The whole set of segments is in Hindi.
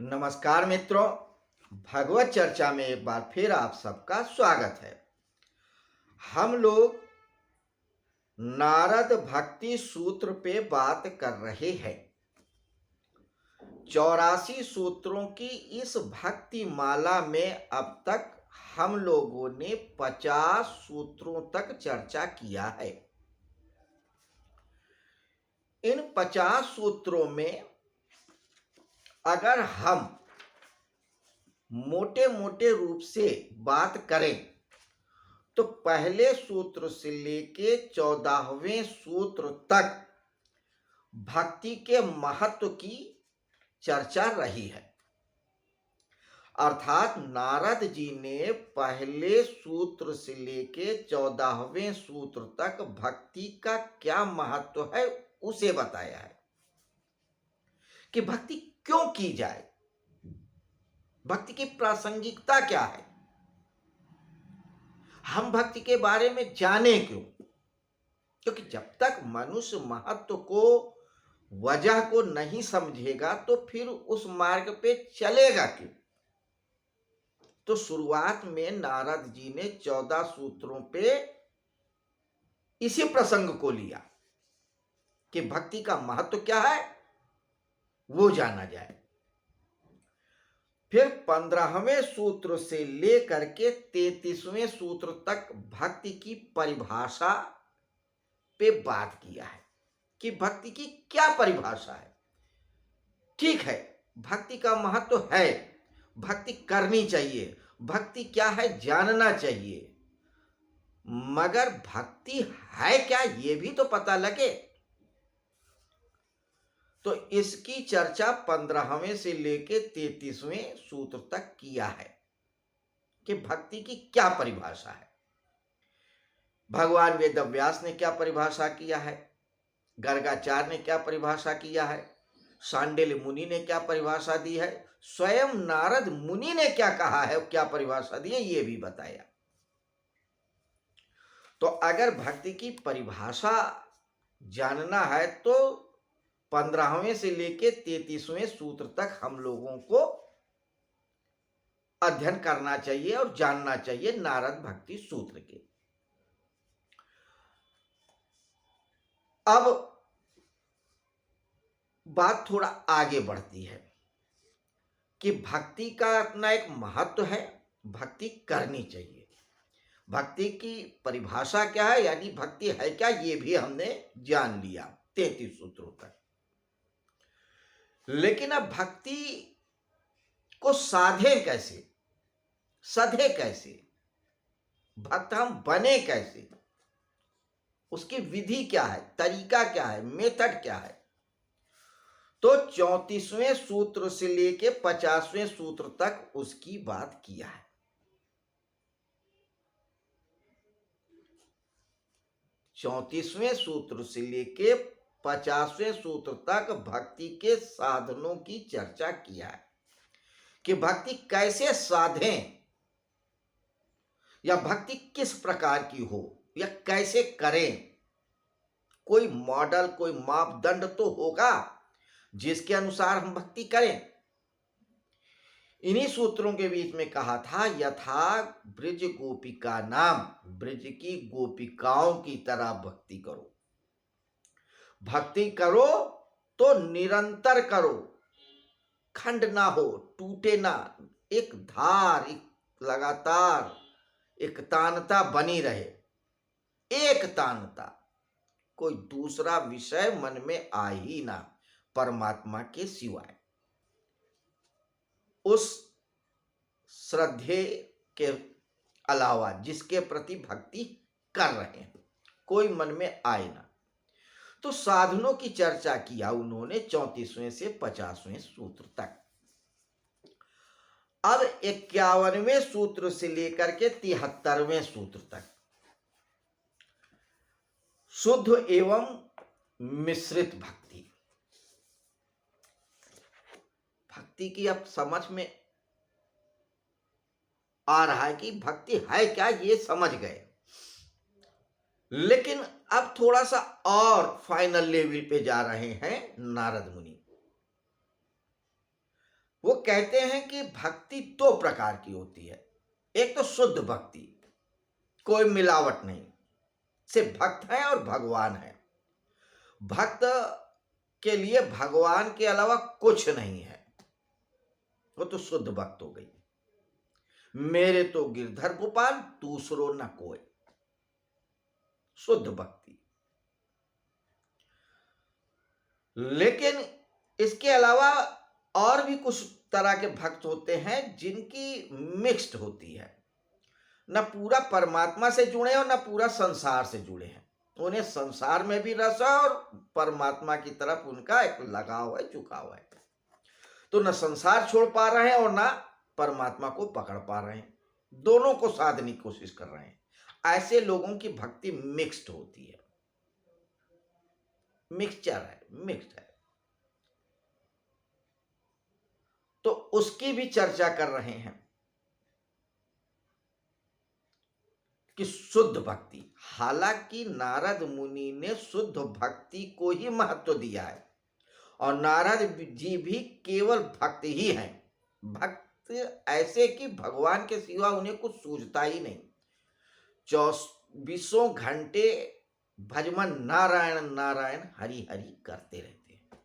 नमस्कार मित्रों, भगवत चर्चा में एक बार फिर आप सबका स्वागत है। हम लोग नारद भक्ति सूत्र पे बात कर रहे हैं। 84 सूत्रों की इस भक्ति माला में अब तक हम लोगों ने 50 सूत्रों तक चर्चा किया है। इन 50 सूत्रों में अगर हम मोटे मोटे रूप से बात करें तो पहले सूत्र से लेके 14वें सूत्र तक भक्ति के महत्व की चर्चा रही है। अर्थात नारद जी ने पहले सूत्र से लेके 14वें सूत्र तक भक्ति का क्या महत्व है उसे बताया है कि भक्ति क्यों की जाए, भक्ति की प्रासंगिकता क्या है, हम भक्ति के बारे में जाने क्यों। क्योंकि जब तक मनुष्य महत्व को, वजह को नहीं समझेगा तो फिर उस मार्ग पे चलेगा क्यों। तो शुरुआत में नारद जी ने 14 सूत्रों पे इसी प्रसंग को लिया कि भक्ति का महत्व क्या है वो जाना जाए। फिर 15वें सूत्र से लेकर के 33वें सूत्र तक भक्ति की परिभाषा पे बात किया है कि भक्ति की क्या परिभाषा है। ठीक है, भक्ति का महत्व है, भक्ति करनी चाहिए, भक्ति क्या है जानना चाहिए, मगर भक्ति है क्या ये भी तो पता लगे। तो इसकी चर्चा 15वें से लेके 33वें सूत्र तक किया है कि भक्ति की क्या परिभाषा है। भगवान वेदव्यास ने क्या परिभाषा किया है, गर्गाचार्य ने क्या परिभाषा किया है, शांडिल्य मुनि ने क्या परिभाषा दी है, स्वयं नारद मुनि ने क्या कहा है, क्या परिभाषा दी है, ये भी बताया। तो अगर भक्ति की परिभाषा जानना है तो 15वें से लेके 33वें सूत्र तक हम लोगों को अध्ययन करना चाहिए और जानना चाहिए नारद भक्ति सूत्र के। अब बात थोड़ा आगे बढ़ती है कि भक्ति का अपना एक महत्व है, भक्ति करनी चाहिए। भक्ति की परिभाषा क्या है, यानी भक्ति है क्या, ये भी हमने जान लिया 33 सूत्रों तक। लेकिन अब भक्ति को साधे कैसे, सधे कैसे, भक्त हम बने कैसे, उसकी विधि क्या है, तरीका क्या है, मेथड क्या है। तो 34वें सूत्र से लेके 50वें सूत्र तक उसकी बात किया है। 34वें सूत्र से लेके 50वें सूत्र तक भक्ति के साधनों की चर्चा किया है कि भक्ति कैसे साधें या भक्ति किस प्रकार की हो या कैसे करें। कोई मॉडल, कोई मापदंड तो होगा जिसके अनुसार हम भक्ति करें। इन्हीं सूत्रों के बीच में कहा था, यथा ब्रज गोपिका नाम, ब्रज की गोपिकाओं की तरह भक्ति करो। भक्ति करो तो निरंतर करो, खंड ना हो, टूटे ना, एक धार, एक लगातार एक तानता बनी रहे, एक तानता, कोई दूसरा विषय मन में आ ही ना परमात्मा के सिवाय। उस श्रद्धे के अलावा जिसके प्रति भक्ति कर रहे हैं, कोई मन में आए ना। तो साधनों की चर्चा किया उन्होंने 34वें से 50वें सूत्र तक। अब 51वें सूत्र से लेकर के 73वें सूत्र तक शुद्ध एवं मिश्रित भक्ति। भक्ति की अब समझ में आ रहा है कि भक्ति है क्या ये समझ गए, लेकिन अब थोड़ा सा और फाइनल लेवल पे जा रहे हैं नारद मुनि। वो कहते हैं कि भक्ति दो प्रकार की होती है। एक तो शुद्ध भक्ति, कोई मिलावट नहीं, सिर्फ भक्त है और भगवान है। भक्त के लिए भगवान के अलावा कुछ नहीं है, वो तो शुद्ध भक्त हो गई। मेरे तो गिरधर गोपाल, दूसरो न कोई, शुद्ध भक्ति। लेकिन इसके अलावा और भी कुछ तरह के भक्त होते हैं जिनकी मिक्स्ड होती है, न पूरा परमात्मा से जुड़े और न पूरा संसार से जुड़े हैं। उन्हें संसार में भी रस है और परमात्मा की तरफ उनका एक लगाव है, झुकाव है। तो न संसार छोड़ पा रहे हैं और न परमात्मा को पकड़ पा रहे हैं, दोनों को साधने की कोशिश कर रहे हैं। ऐसे लोगों की भक्ति मिक्स्ड होती है, मिक्सचर है, मिक्स्ड है। तो उसकी भी चर्चा कर रहे हैं कि शुद्ध भक्ति। हालांकि नारद मुनि ने शुद्ध भक्ति को ही महत्व दिया है और नारद जी भी केवल भक्त ही हैं। भक्त ऐसे कि भगवान के सिवा उन्हें कुछ सूझता ही नहीं, 24 घंटे भजमन नारायण नारायण हरि हरि करते रहते हैं।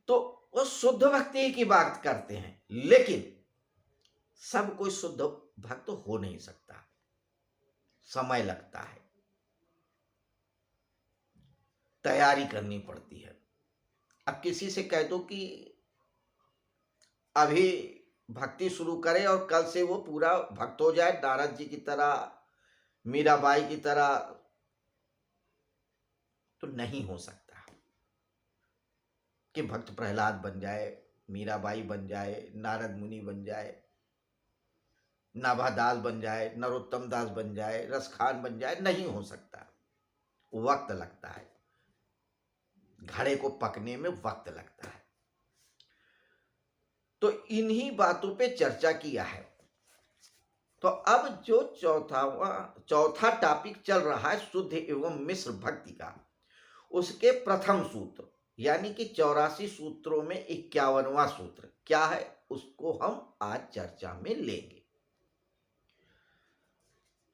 तो वो शुद्ध भक्ति की बात करते हैं, लेकिन सब कोई शुद्ध भक्त हो नहीं सकता, समय लगता है, तैयारी करनी पड़ती है। अब किसी से कह दो कि अभी भक्ति शुरू करे और कल से वो पूरा भक्त हो जाए, नारद जी की तरह, मीराबाई की तरह, तो नहीं हो सकता कि भक्त प्रहलाद बन जाए, मीराबाई बन जाए, नारद मुनि बन जाए, नाभादास बन जाए, नरोत्तम दास बन जाए, रसखान बन जाए। नहीं हो सकता, वक्त लगता है, घड़े को पकने में वक्त लगता है। तो इन्हीं बातों पे चर्चा किया है। तो अब जो चौथा टॉपिक चल रहा है शुद्ध एवं मिश्र भक्ति का, उसके प्रथम सूत्र यानी कि 84 सूत्रों में 51वां सूत्र क्या है, उसको हम आज चर्चा में लेंगे।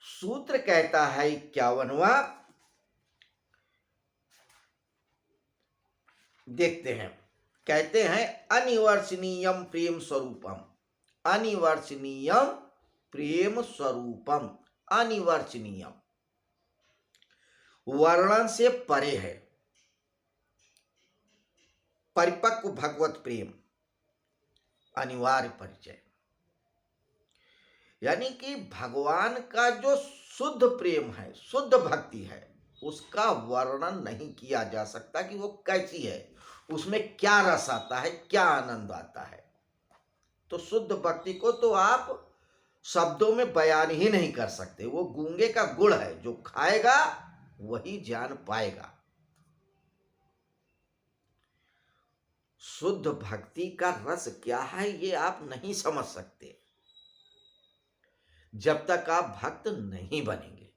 सूत्र कहता है 51वां, देखते हैं। कहते हैं अनिवर्चनीयम प्रेम स्वरूपम, अनिवर्चनीयम प्रेम स्वरूपम। अनिवर्चनीयम वर्णन से परे है, परिपक्व भगवत प्रेम, अनिवार्य परिचय। यानी कि भगवान का जो शुद्ध प्रेम है, शुद्ध भक्ति है, उसका वर्णन नहीं किया जा सकता कि वो कैसी है, उसमें क्या रस आता है, क्या आनंद आता है। तो शुद्ध भक्ति को तो आप शब्दों में बयान ही नहीं कर सकते। वो गूंगे का गुड़ है, जो खाएगा वही जान पाएगा। शुद्ध भक्ति का रस क्या है ये आप नहीं समझ सकते जब तक आप भक्त नहीं बनेंगे।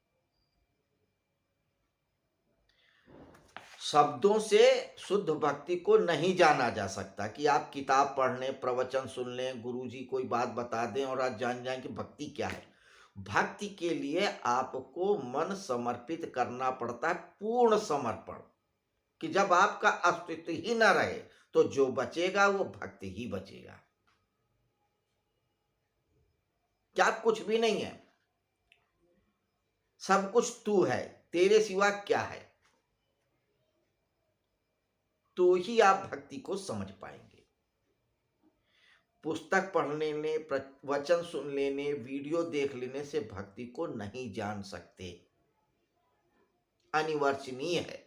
शब्दों से शुद्ध भक्ति को नहीं जाना जा सकता कि आप किताब पढ़ लें, प्रवचन सुन लें, गुरुजी कोई बात बता दें और आज जान जाएं कि भक्ति क्या है। भक्ति के लिए आपको मन समर्पित करना पड़ता है, पूर्ण समर्पण, कि जब आपका अस्तित्व ही न रहे तो जो बचेगा वो भक्ति ही बचेगा। क्या कुछ भी नहीं है, सब कुछ तू है, तेरे सिवा क्या है, तो ही आप भक्ति को समझ पाएंगे। पुस्तक पढ़ लेने, वचन सुन लेने, वीडियो देख लेने से भक्ति को नहीं जान सकते, अनिवार्य है।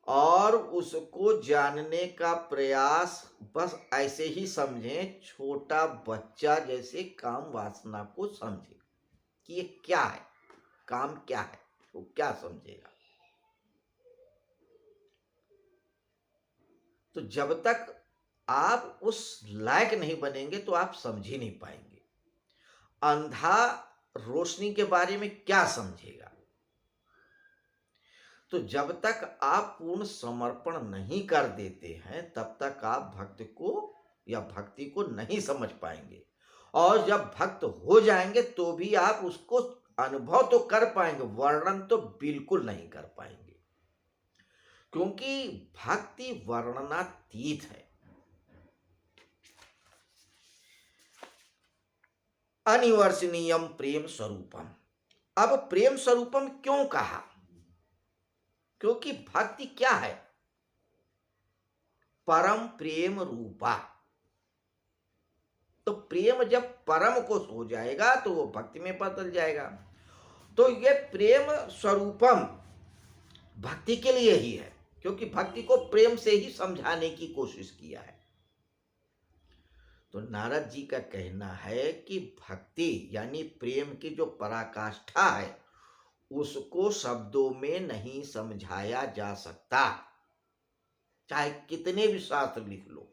और उसको जानने का प्रयास बस ऐसे ही समझें, छोटा बच्चा जैसे काम वासना को समझे कि ये क्या है, काम क्या है, वो क्या समझेगा। तो जब तक आप उस लायक नहीं बनेंगे तो आप समझ ही नहीं पाएंगे। अंधा रोशनी के बारे में क्या समझेगा। तो जब तक आप पूर्ण समर्पण नहीं कर देते हैं तब तक आप भक्त को या भक्ति को नहीं समझ पाएंगे। और जब भक्त हो जाएंगे तो भी आप उसको अनुभव तो कर पाएंगे, वर्णन तो बिल्कुल नहीं कर पाएंगे, क्योंकि भक्ति वर्णनातीत है। अनिवर्चनीयम प्रेम स्वरूपम। अब प्रेम स्वरूपम क्यों कहा? क्योंकि भक्ति क्या है? परम प्रेम रूपा। तो प्रेम जब परम को हो जाएगा तो वो भक्ति में बदल जाएगा। तो ये प्रेम स्वरूपम भक्ति के लिए ही है, क्योंकि भक्ति को प्रेम से ही समझाने की कोशिश किया है। तो नारद जी का कहना है कि भक्ति यानी प्रेम की जो पराकाष्ठा है उसको शब्दों में नहीं समझाया जा सकता। चाहे कितने भी शास्त्र लिख लो,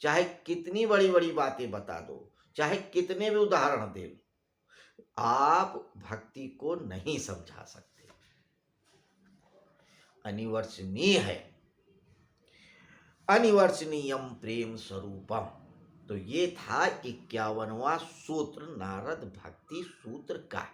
चाहे कितनी बड़ी बड़ी बातें बता दो, चाहे कितने भी उदाहरण दे लो, आप भक्ति को नहीं समझा सकते। अनिवर्चनीय है। अनिवर्चनीयम प्रेम स्वरूपम। तो ये था 51वां सूत्र नारद भक्ति सूत्र का।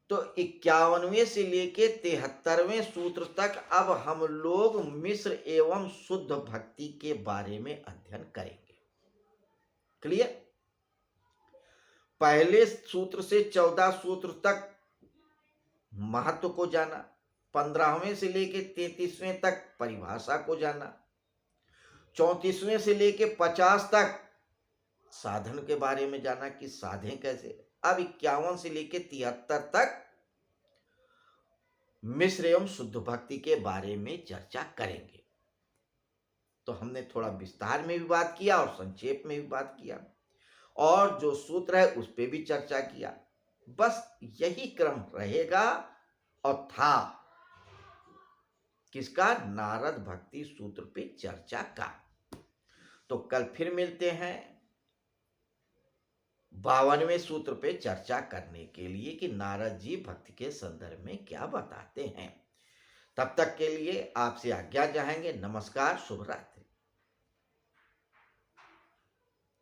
तो 51वें से लेके 73वें सूत्र तक अब हम लोग मिश्र एवं शुद्ध भक्ति के बारे में अध्ययन करेंगे। क्लियर? पहले सूत्र से 14 सूत्र तक महत्व को जाना, 15वें से लेके 33वें तक परिभाषा को जाना, 34वें से लेके 50 तक साधन के बारे में जाना कि साधें कैसे। अब 51 से लेके 73 तक मिश्र एवं शुद्ध भक्ति के बारे में चर्चा करेंगे। तो हमने थोड़ा विस्तार में भी बात किया और संक्षेप में भी बात किया, और जो सूत्र है उस पर भी चर्चा किया। बस यही क्रम रहेगा और था किसका? नारद भक्ति सूत्र पे चर्चा का। तो कल फिर मिलते हैं 52वें सूत्र पे चर्चा करने के लिए कि नारद जी भक्ति के संदर्भ में क्या बताते हैं। तब तक के लिए आपसे आज्ञा चाहेंगे। नमस्कार, शुभ रात्रि।